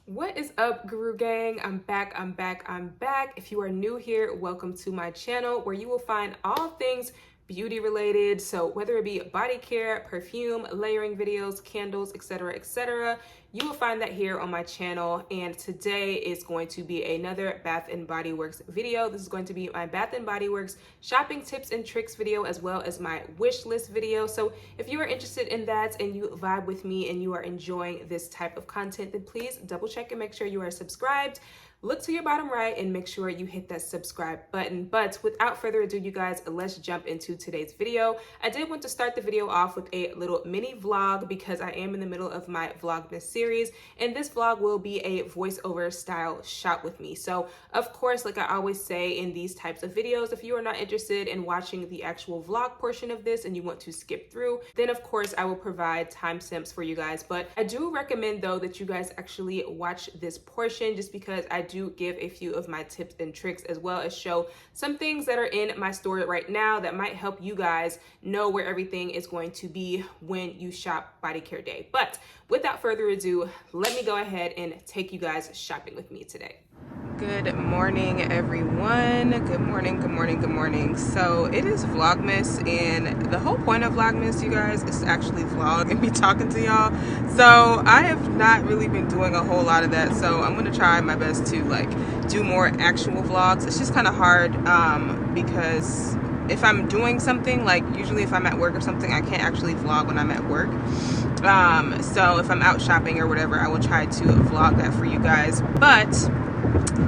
What is up, Guru Gang? I'm back. If you are new here, welcome to my channel where you will find all things beauty related. So whether it be body care, perfume, layering videos, candles, etc., you will find that here on my channel. And today is going to be another Bath and Body Works video. This is going to be my Bath and Body Works shopping tips and tricks video, as well as my wish list video. So if you are interested in that and you vibe with me and you are enjoying this type of content, then please double check and make sure you are subscribed. Look to your bottom right and make sure you hit that subscribe button. But without further ado, you guys, let's jump into today's video. I did want to start the video off with a little mini vlog because I am in the middle of my Vlogmas series, and this vlog will be a voiceover style shot with me. So of course, like I always say in these types of videos, if you are not interested in watching the actual vlog portion of this and you want to skip through, then of course I will provide timestamps for you guys. But I do recommend though that you guys actually watch this portion, just because I do give a few of my tips and tricks, as well as show some things that are in my store right now that might help you guys know where everything is going to be when you shop body care day. But without further ado, let me go ahead and take you guys shopping with me today. Good morning, everyone. Good morning. So it is Vlogmas, and the whole point of Vlogmas, you guys, is to actually vlog and be talking to y'all. So I have not really been doing a whole lot of that, so I'm gonna try my best to like do more actual vlogs. It's just kind of hard because if I'm doing something, like usually if I'm at work or something, I can't actually vlog when I'm at work. So if I'm out shopping or whatever, I will try to vlog that for you guys. But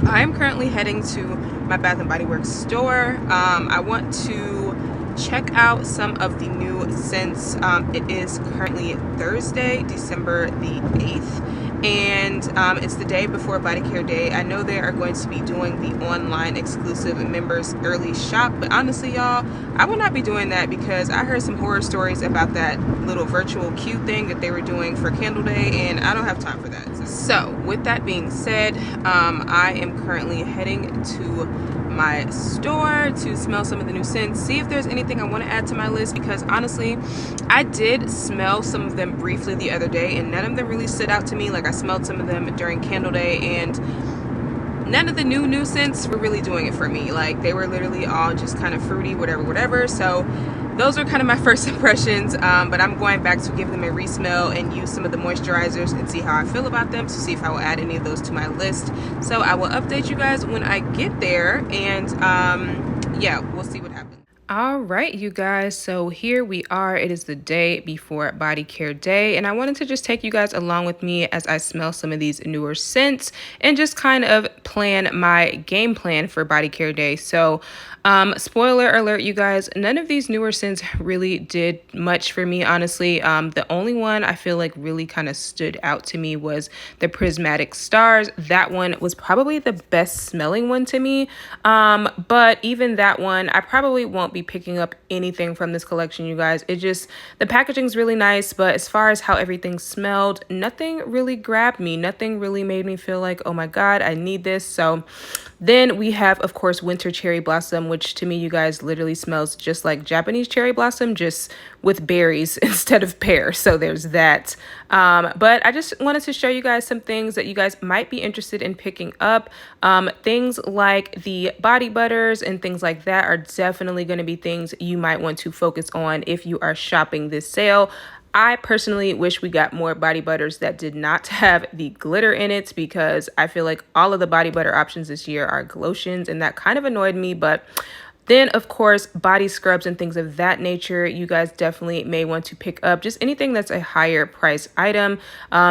I'm currently heading to my Bath and Body Works store. I want to check out some of the new scents. It is currently Thursday, December the 8th, and it's the day before Body Care Day. I know they are going to be doing the online exclusive members early shop, but honestly, y'all, I will not be doing that because I heard some horror stories about that little virtual queue thing that they were doing for Candle Day, and I don't have time for that. So with that being said, I am currently heading to my store to smell some of the new scents, see if there's anything I want to add to my list, because honestly, I did smell some of them briefly the other day and none of them really stood out to me. Like, I smelled some of them during Candle Day and none of the new scents were really doing it for me. Like, they were literally all just kind of fruity, whatever. So those are kind of my first impressions, but I'm going back to give them a resmell and use some of the moisturizers and see how I feel about them, to see if I will add any of those to my list. So I will update you guys when I get there, and yeah, we'll see what happens. All right, you guys, so here we are. It is the day before Body Care Day, and I wanted to just take you guys along with me as I smell some of these newer scents and just kind of plan my game plan for Body Care Day. So spoiler alert, you guys, none of these newer scents really did much for me, honestly. The only one I feel like really kind of stood out to me was the Prismatic Stars. That one was probably the best smelling one to me, but even that one, I probably won't be picking up anything from this collection, you guys. It just, the packaging's really nice, but as far as how everything smelled, nothing really grabbed me. Nothing really made me feel like, oh my God, I need this. So then we have, of course, Winter Cherry Blossom, which to me, you guys, literally smells just like Japanese cherry blossom, just with berries instead of pear. So there's that. But I just wanted to show you guys some things that you guys might be interested in picking up. Things like the body butters and things like that are definitely going to be things you might want to focus on if you are shopping this sale. I personally wish we got more body butters that did not have the glitter in it, because I feel like all of the body butter options this year are glotions, and that kind of annoyed me. But then, of course, body scrubs and things of that nature, you guys definitely may want to pick up. Just anything that's a higher price item.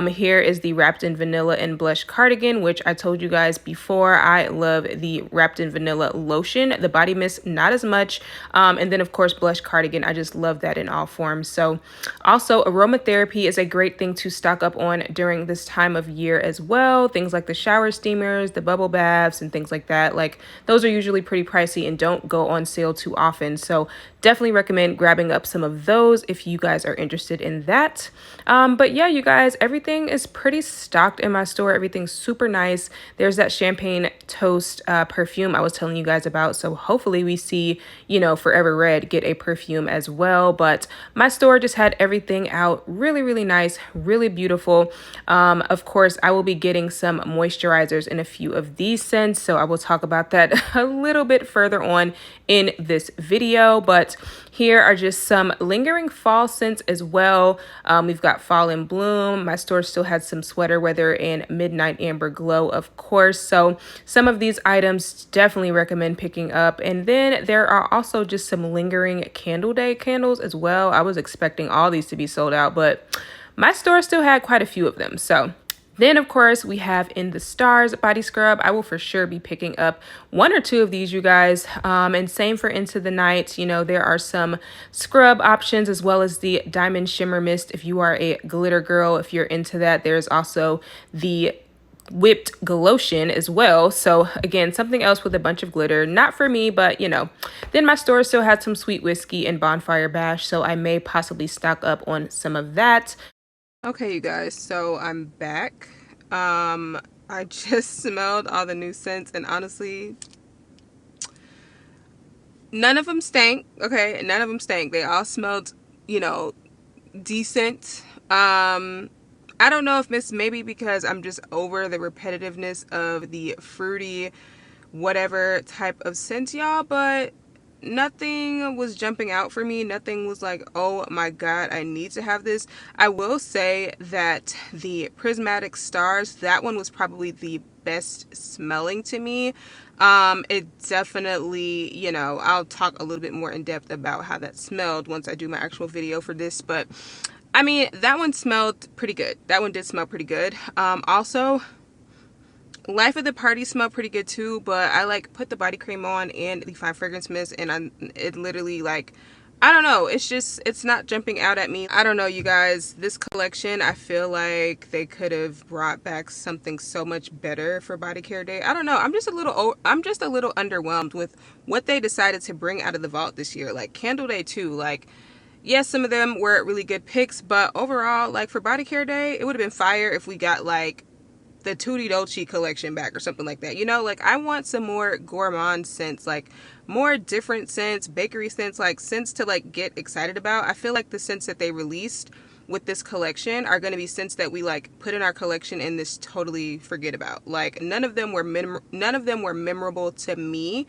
Here is the Wrapped in Vanilla and Blush Cardigan, which I told you guys before, I love the Wrapped in Vanilla lotion. The body mist, not as much. And then, of course, Blush Cardigan. I just love that in all forms. So also, aromatherapy is a great thing to stock up on during this time of year as well. Things like the shower steamers, the bubble baths, and things like that. Like, those are usually pretty pricey and don't go go on sale too often. So definitely recommend grabbing up some of those if you guys are interested in that. But yeah, you guys, everything is pretty stocked in my store. Everything's super nice. There's that champagne toast perfume I was telling you guys about. So hopefully we see, you know, Forever Red get a perfume as well. But my store just had everything out really, really nice, really beautiful. Of course, I will be getting some moisturizers in a few of these scents. So I will talk about that a little bit further on in this video. But here are just some lingering fall scents as well. We've got Fall in Bloom. My store still had some Sweater Weather and Midnight Amber Glow, of course. So some of these items definitely recommend picking up. And then there are also just some lingering Candle Day candles as well. I was expecting all these to be sold out, but my store still had quite a few of them. So then, of course, we have In the Stars body scrub. I will for sure be picking up 1 or 2 of these, you guys. And same for Into the Night. You know, there are some scrub options as well as the Diamond Shimmer Mist. If you are a glitter girl, if you're into that, there's also the whipped Glotion as well. So again, something else with a bunch of glitter. Not for me, but you know. Then my store still had some Sweet Whiskey and Bonfire Bash, so I may possibly stock up on some of that. Okay, you guys, so I'm back. I just smelled all the new scents, and honestly, none of them stank. Okay, none of them stank. They all smelled, you know, decent. I don't know if it's maybe because I'm just over the repetitiveness of the fruity whatever type of scent, y'all, but nothing was jumping out for me. Nothing was like, oh my god, I need to have this. I will say that the Prismatic Stars, that one was probably the best smelling to me. It definitely, you know, I'll talk a little bit more in depth about how that smelled once I do my actual video for this, but I mean, that one smelled pretty good. That one did smell pretty good. Also, Life of the Party smelled pretty good too, but I like put the body cream on and the fine fragrance mist, and it literally, like, I don't know, it's not jumping out at me. I don't know, you guys, this collection, I feel like they could have brought back something so much better for Body Care Day. I don't know, I'm just a little underwhelmed with what they decided to bring out of the vault this year. Like Candle Day too, like, yes, some of them were really good picks, but overall, like for Body Care Day, it would have been fire if we got like the Tutti Dolce collection back or something like that. You know, like I want some more gourmand scents, like more different scents, bakery scents, like scents to like get excited about. I feel like the scents that they released with this collection are going to be scents that we like put in our collection and this totally forget about. Like none of them were memorable to me.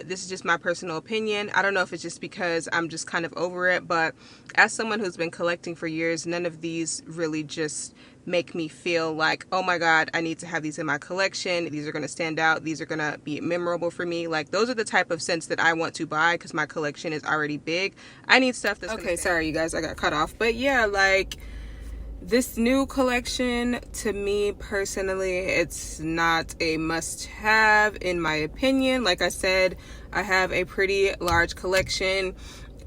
This is just my personal opinion. I don't know if it's just because I'm just kind of over it, but as someone who's been collecting for years, none of these really just make me feel like, oh my god, I need to have these in my collection. These are going to stand out. These are going to be memorable for me. Like those are the type of scents that I want to buy because my collection is already big. I need stuff that's okay. Sorry, you guys, I got cut off. But yeah, like this new collection, to me personally, it's not a must-have in my opinion. Like I said, I have a pretty large collection.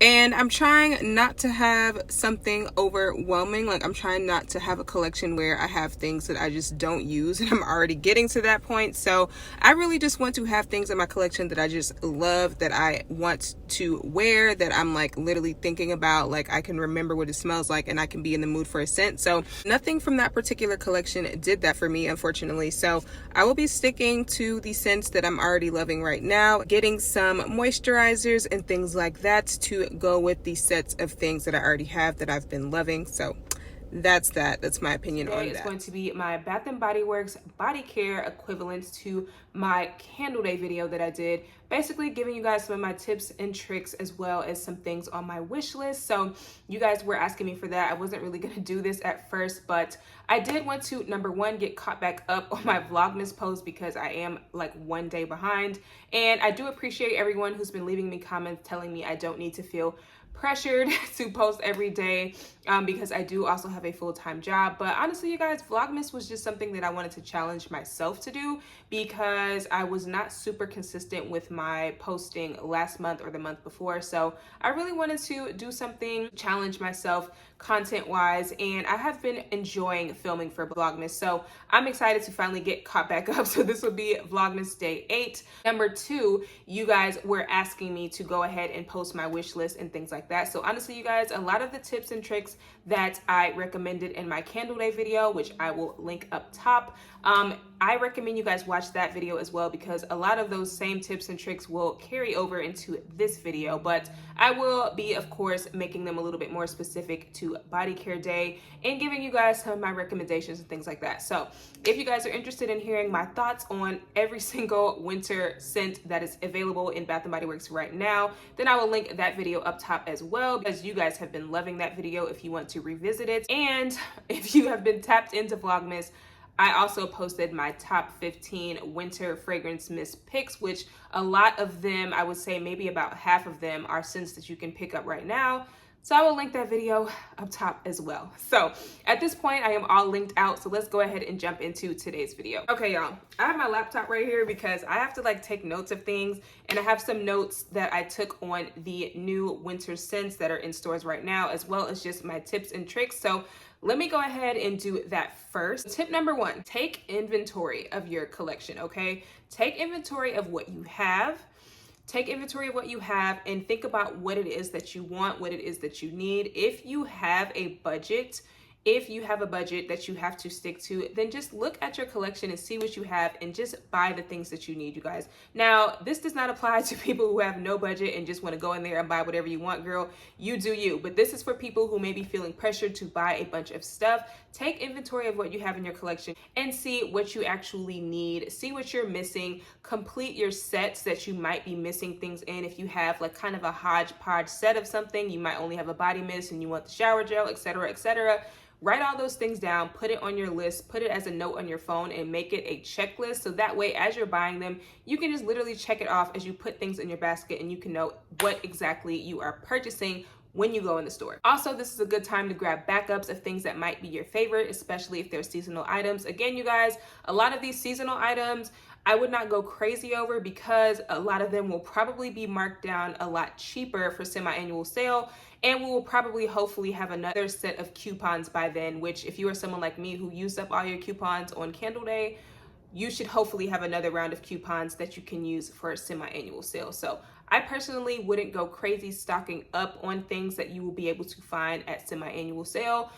And I'm trying not to have something overwhelming. Like I'm trying not to have a collection where I have things that I just don't use, and I'm already getting to that point. So I really just want to have things in my collection that I just love, that I want to wear, that I'm like literally thinking about, like I can remember what it smells like and I can be in the mood for a scent. So nothing from that particular collection did that for me, unfortunately. So I will be sticking to the scents that I'm already loving right now, getting some moisturizers and things like that to go with the sets of things that I already have that I've been loving. So that's my opinion on that. It's going to be my Bath and Body Works body care equivalent to my Candle Day video that I did, basically giving you guys some of my tips and tricks as well as some things on my wish list. So you guys were asking me for that. I wasn't really going to do this at first, but I did want to, number one, get caught back up on my Vlogmas post because I am like 1 day behind. And I do appreciate everyone who's been leaving me comments telling me I don't need to feel pressured to post every day because I do also have a full-time job. But honestly, you guys, Vlogmas was just something that I wanted to challenge myself to do because I was not super consistent with my posting last month or the month before. So I really wanted to do something, challenge myself, content wise, and I have been enjoying filming for Vlogmas, so I'm excited to finally get caught back up. So this will be Vlogmas day 8. Number 2, you guys were asking me to go ahead and post my wish list and things like that. So honestly, you guys, a lot of the tips and tricks that I recommended in my candle day video, which I will link up top, I recommend you guys watch that video as well, because a lot of those same tips and tricks will carry over into this video, but I will be, of course, making them a little bit more specific to body care day and giving you guys some of my recommendations and things like that. So if you guys are interested in hearing my thoughts on every single winter scent that is available in Bath & Body Works right now, then I will link that video up top as well, because you guys have been loving that video if you want to revisit it. And if you have been tapped into Vlogmas, I also posted my top 15 winter fragrance mist picks, which a lot of them, I would say maybe about half of them, are scents that you can pick up right now. So I will link that video up top as well. So at this point, I am all linked out. So let's go ahead and jump into today's video. Okay, y'all, I have my laptop right here because I have to like take notes of things, and I have some notes that I took on the new winter scents that are in stores right now, as well as just my tips and tricks. So let me go ahead and do that first. Tip number 1, take inventory of your collection, okay? Take inventory of what you have. Take inventory of what you have and think about what it is that you want, what it is that you need. If you have a budget that you have to stick to, then just look at your collection and see what you have and just buy the things that you need, you guys. Now, this does not apply to people who have no budget and just want to go in there and buy whatever you want, girl. You do you. But this is for people who may be feeling pressured to buy a bunch of stuff. Take inventory of what you have in your collection and see what you actually need. See what you're missing. Complete your sets that you might be missing things in. If you have like kind of a hodgepodge set of something, you might only have a body mist and you want the shower gel, etc., etc. Write all those things down, put it on your list, put it as a note on your phone, and make it a checklist. So that way, as you're buying them, you can just literally check it off as you put things in your basket, and you can know what exactly you are purchasing when you go in the store. Also, this is a good time to grab backups of things that might be your favorite, especially if they're seasonal items. Again, you guys, a lot of these seasonal items, I would not go crazy over, because a lot of them will probably be marked down a lot cheaper for semi-annual sale. And we will probably hopefully have another set of coupons by then, which if you are someone like me who used up all your coupons on Candle Day, you should hopefully have another round of coupons that you can use for a semi-annual sale. So I personally wouldn't go crazy stocking up on things that you will be able to find at semi-annual sale.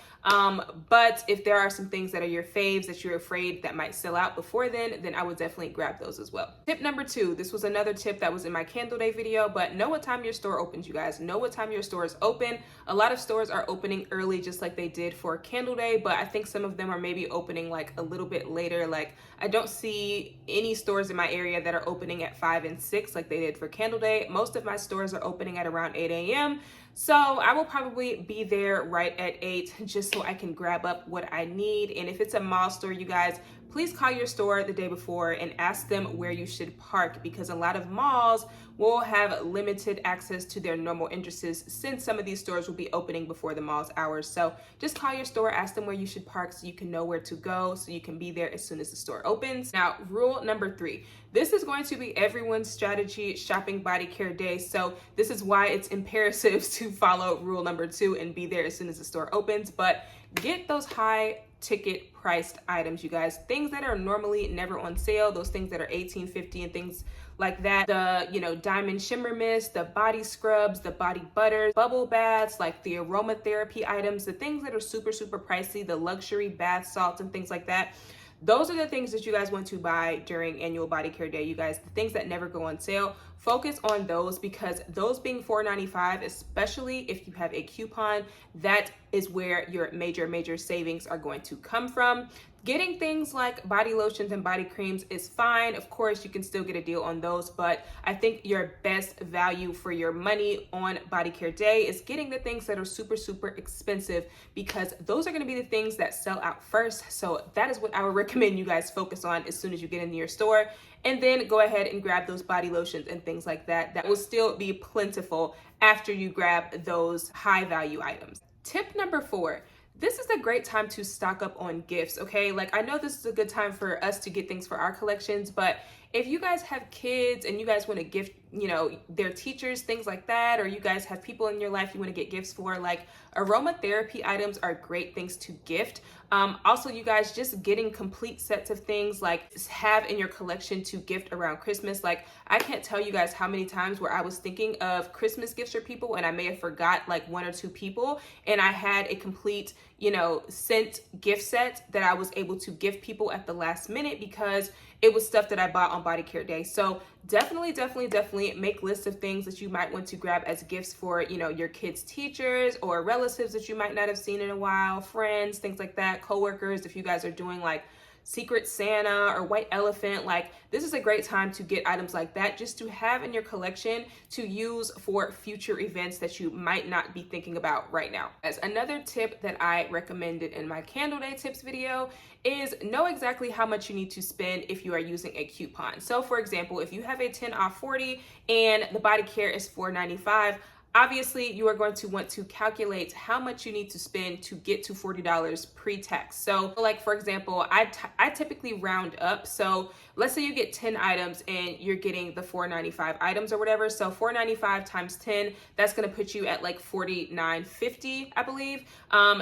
But if there are some things that are your faves that you're afraid that might sell out before then I would definitely grab those as well. Tip number 2, this was another tip that was in my Candle Day video, but know what time your store opens, you guys. Know what time your store is open. A lot of stores are opening early, just like they did for Candle Day, but I think some of them are maybe opening like a little bit later. Like I don't see any stores in my area that are opening at 5 and 6 like they did for Candle Day. Most of my stores are opening at around 8 a.m. So I will probably be there right at 8 just so I can grab up what I need. And if it's a mall store, you guys, please call your store the day before and ask them where you should park, because a lot of malls will have limited access to their normal entrances, since some of these stores will be opening before the mall's hours. So just call your store, ask them where you should park so you can know where to go, so you can be there as soon as the store opens. Now, rule number 3. This is going to be everyone's strategy shopping body care day. So this is why it's imperative to follow rule number 2 and be there as soon as the store opens. But get those high ticket priced items, you guys. Things that are normally never on sale, those things that are $18.50 and things like that. The, diamond shimmer mist, the body scrubs, the body butters, bubble baths, like the aromatherapy items, the things that are super, super pricey, the luxury bath salts and things like that. Those are the things that you guys want to buy during annual body care day, you guys. The things that never go on sale, focus on those, because those being $4.95, especially if you have a coupon, that is where your major savings are going to come from. Getting things like body lotions and body creams is fine. Of course, you can still get a deal on those, but I think your best value for your money on body care day is getting the things that are super, super expensive, because those are going to be the things that sell out first. So that is what I would recommend you guys focus on as soon as you get into your store. And then go ahead and grab those body lotions and things like that. That will still be plentiful after you grab those high value items. Tip number 4. This is a great time to stock up on gifts, okay? Like, I know this is a good time for us to get things for our collections, but if you guys have kids and you guys want to gift, you know, their teachers, things like that, or you guys have people in your life you want to get gifts for, like aromatherapy items are great things to gift. Also, you guys, just getting complete sets of things like have in your collection to gift around Christmas. Like, I can't tell you guys how many times where I was thinking of Christmas gifts for people and I may have forgot like one or two people, and I had a complete, you know, scent gift set that I was able to give people at the last minute because it was stuff that I bought on Body Care Day. So definitely make lists of things that you might want to grab as gifts for, you know, your kids' teachers or relatives that you might not have seen in a while, friends, things like that, coworkers. If you guys are doing like Secret Santa or White Elephant, like this is a great time to get items like that just to have in your collection to use for future events that you might not be thinking about right now. As another tip that I recommended in my Candle Day tips video is know exactly how much you need to spend if you are using a coupon. So for example, if you have a 10 off 40 and the body care is $4.95, obviously, you are going to want to calculate how much you need to spend to get to $40 pre-tax. So like, for example, I typically round up. So let's say you get 10 items and you're getting the $4.95 items or whatever. So $4.95 times 10, that's going to put you at like $49.50, I believe.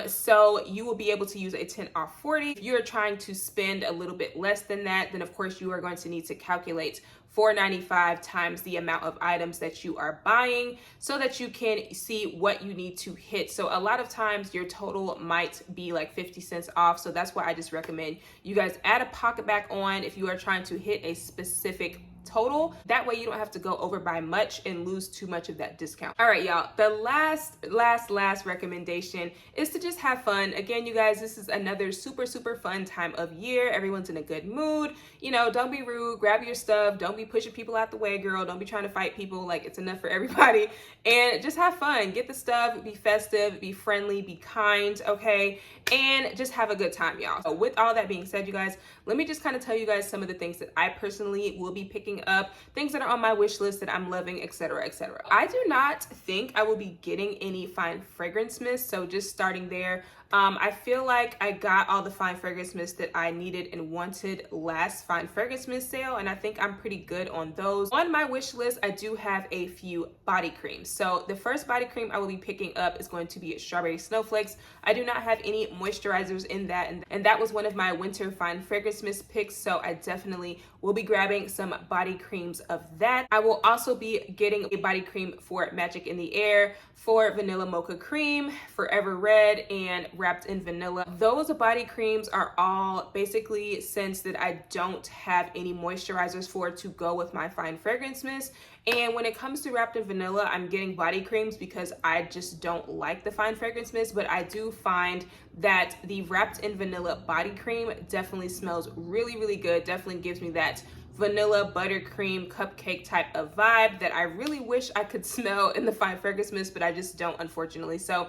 So you will be able to use a 10 off 40. If you're trying to spend a little bit less than that, then of course you are going to need to calculate $4.95 times the amount of items that you are buying so that you can see what you need to hit. So a lot of times your total might be like 50 cents off. So that's why I just recommend you guys add a pocket back on if you are trying to hit a specific total. That way you don't have to go over by much and lose too much of that discount. All right, y'all, the last recommendation is to just have fun. Again, you guys, this is another super fun time of year. Everyone's in a good mood. You know, don't be rude, grab your stuff. Don't be pushing people out the way, girl. Don't be trying to fight people. Like, it's enough for everybody. And just have fun, get the stuff, be festive, be friendly, be kind, okay? And just have a good time, y'all. So with all that being said, you guys, let me just kind of tell you guys some of the things that I personally will be picking up, things that are on my wish list that I'm loving, etc., etc. I do not think I will be getting any fine fragrance mist, so just starting there. I feel like I got all the fine fragrance mist that I needed and wanted last fine fragrance mist sale, and I think I'm pretty good on those. On my wish list, I do have a few body creams. So the first body cream I will be picking up is going to be Strawberry Snowflakes. I do not have any moisturizers in that, and that was one of my winter fine fragrance mist picks, so I definitely will be grabbing some body creams of that. I will also be getting a body cream for Magic in the Air, for Vanilla Mocha Cream, Forever Red, and Wrapped in Vanilla. Those body creams are all basically scents that I don't have any moisturizers for to go with my fine fragrance mist. And when it comes to Wrapped in Vanilla, I'm getting body creams because I just don't like the fine fragrance mist, but I do find that the Wrapped in Vanilla body cream definitely smells really good. Definitely gives me that vanilla buttercream cupcake type of vibe that I really wish I could smell in the fine fragrance mist, but I just don't, unfortunately. So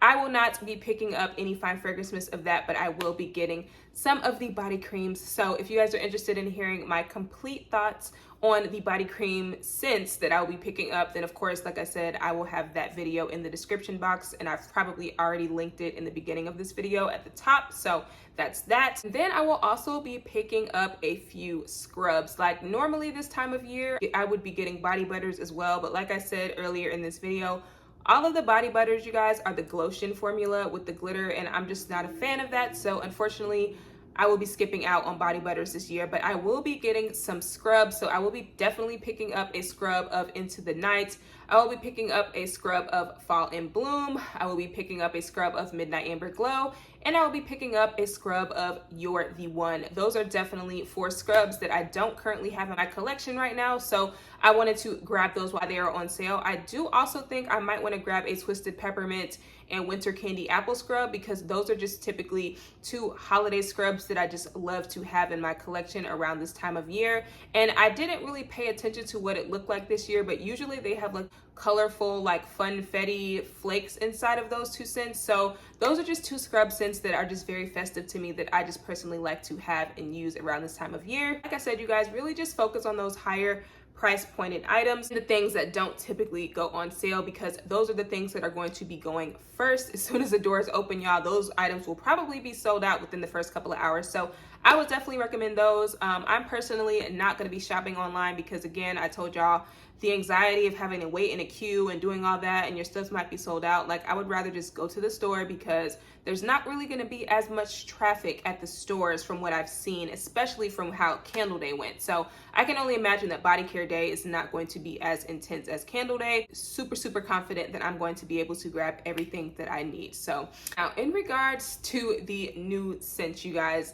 I will not be picking up any fine fragrance mist of that, but I will be getting some of the body creams. So if you guys are interested in hearing my complete thoughts on the body cream scents that I'll be picking up, then of course, like I said, I will have that video in the description box, and I've probably already linked it in the beginning of this video at the top. So that's that. Then I will also be picking up a few scrubs. Like normally this time of year, I would be getting body butters as well. But like I said earlier in this video, all of the body butters, you guys, are the Glotion formula with the glitter, and I'm just not a fan of that. So unfortunately, I will be skipping out on body butters this year, but I will be getting some scrubs. So I will be definitely picking up a scrub of Into the Night. I will be picking up a scrub of Fall in Bloom. I will be picking up a scrub of Midnight Amber Glow. And I will be picking up a scrub of You're the One. Those are definitely 4 scrubs that I don't currently have in my collection right now. So I wanted to grab those while they are on sale. I do also think I might want to grab a Twisted Peppermint and Winter Candy Apple Scrub, because those are just typically 2 holiday scrubs that I just love to have in my collection around this time of year. And I didn't really pay attention to what it looked like this year, but usually they have like colorful, like funfetti flakes inside of those 2 scents. So those are just 2 scrub scents that are just very festive to me that I just personally like to have and use around this time of year. Like I said, you guys, really just focus on those higher price pointed items, the things that don't typically go on sale, because those are the things that are going to be going first. As soon as the doors open, y'all, those items will probably be sold out within the first couple of hours. So I would definitely recommend those. I'm personally not going to be shopping online because, again, I told y'all, the anxiety of having to wait in a queue and doing all that and your stuff might be sold out. Like, I would rather just go to the store because there's not really going to be as much traffic at the stores from what I've seen, especially from how Candle Day went. So I can only imagine that Body Care Day is not going to be as intense as Candle Day. Super confident that I'm going to be able to grab everything that I need. So now, in regards to the new scents, you guys,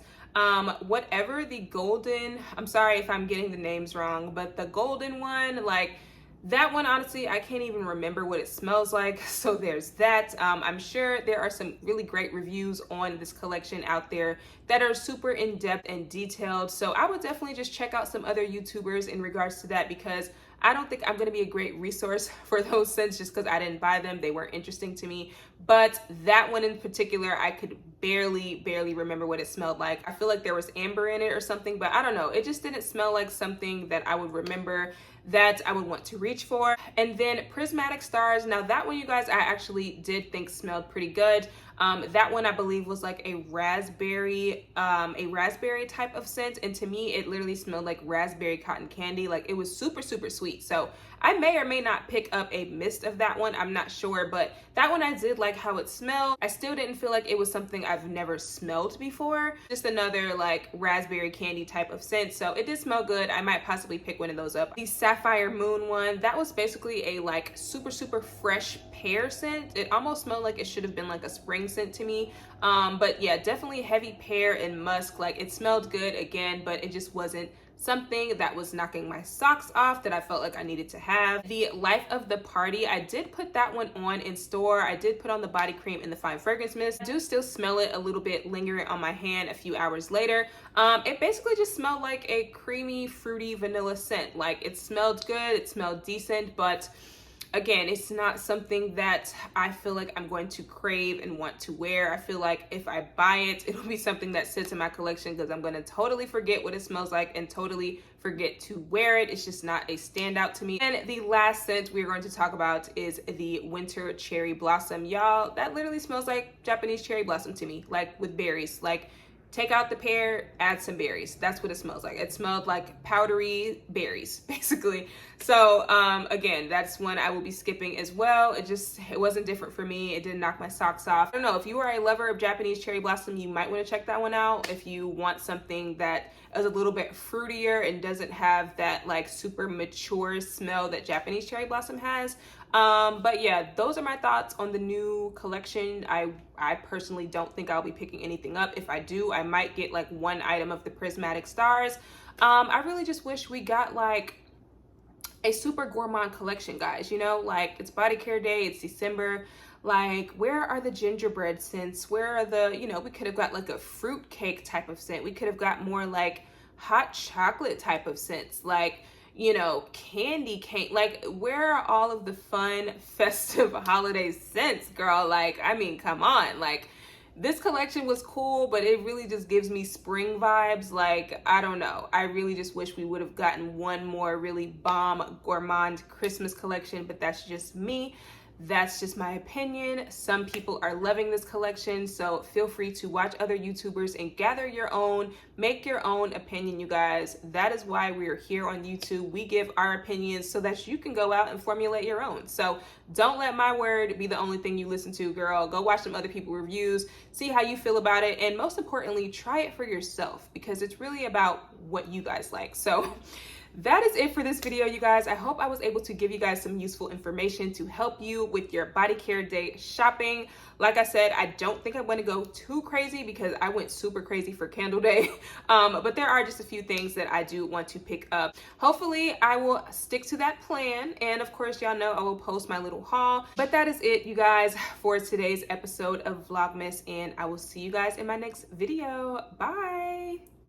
whatever the golden, I'm sorry if I'm getting the names wrong, but the golden one, like, that one, honestly, I can't even remember what it smells like. So there's that. I'm sure there are some really great reviews on this collection out there that are super in-depth and detailed. So I would definitely just check out some other YouTubers in regards to that, because I don't think I'm going to be a great resource for those scents just because I didn't buy them. They weren't interesting to me. But that one in particular, I could barely remember what it smelled like. I feel like there was amber in it or something, but I don't know. It just didn't smell like something that I would remember, that I would want to reach for. And then Prismatic Stars. Now that one, you guys, I actually did think smelled pretty good. That one I believe was like a raspberry type of scent, and to me it literally smelled like raspberry cotton candy. Like, it was super sweet. So I may or may not pick up a mist of that one, I'm not sure, but that one I did like how it smelled. I still didn't feel like it was something I've never smelled before, just another like raspberry candy type of scent. So it did smell good. I might possibly pick one of those up. The Sapphire Moon one, that was basically a like super fresh pear scent. It almost smelled like it should have been like a spring scent to me. But yeah, definitely heavy pear and musk. Like, it smelled good again, but it just wasn't something that was knocking my socks off that I felt like I needed to have. The Life of the Party, I did put that one on in store. I did put on the body cream and the fine fragrance mist. I do still smell it a little bit lingering on my hand a few hours later. It basically just smelled like a creamy, fruity vanilla scent. Like, it smelled good, it smelled decent, but again, it's not something that I feel like I'm going to crave and want to wear. I feel like if I buy it, it'll be something that sits in my collection because I'm going to totally forget what it smells like and totally forget to wear it. It's just not a standout to me. And the last scent we're going to talk about is the Winter Cherry Blossom. Y'all, that literally smells like Japanese cherry blossom to me, like with berries. Like, take out the pear, add some berries. That's what it smells like. It smelled like powdery berries, basically. So again, that's one I will be skipping as well. It wasn't different for me. It didn't knock my socks off. I don't know, if you are a lover of Japanese cherry blossom, you might want to check that one out. If you want something that is a little bit fruitier and doesn't have that like super mature smell that Japanese cherry blossom has. But yeah, those are my thoughts on the new collection. I personally don't think I'll be picking anything up. If I do, I might get like one item of the Prismatic Stars. I really just wish we got like a super gourmand collection, guys. You know, like, it's Body Care Day, it's December. Like, where are the gingerbread scents? Where are the, you know, we could have got like a fruit cake type of scent. We could have got more like hot chocolate type of scents. Like, you know, candy cane. Like, where are all of the fun, festive holiday scents, girl? Like, I mean, come on. Like, this collection was cool, but it really just gives me spring vibes. Like, I don't know. I really just wish we would have gotten one more really bomb gourmand Christmas collection, but that's just me. That's just my opinion. Some people are loving this collection, so feel free to watch other YouTubers and gather your own, make your own opinion, you guys. That is why we are here on YouTube. We give our opinions so that you can go out and formulate your own. So don't let my word be the only thing you listen to, girl. Go watch some other people's reviews, see how you feel about it, and most importantly, try it for yourself, because it's really about what you guys like. So that is it for this video, you guys. I hope I was able to give you guys some useful information to help you with your Body Care Day shopping. Like I said, I don't think I'm going to go too crazy because I went super crazy for Candle Day. But there are just a few things that I do want to pick up. Hopefully, I will stick to that plan. And of course, y'all know I will post my little haul. But that is it, you guys, for today's episode of Vlogmas. And I will see you guys in my next video. Bye.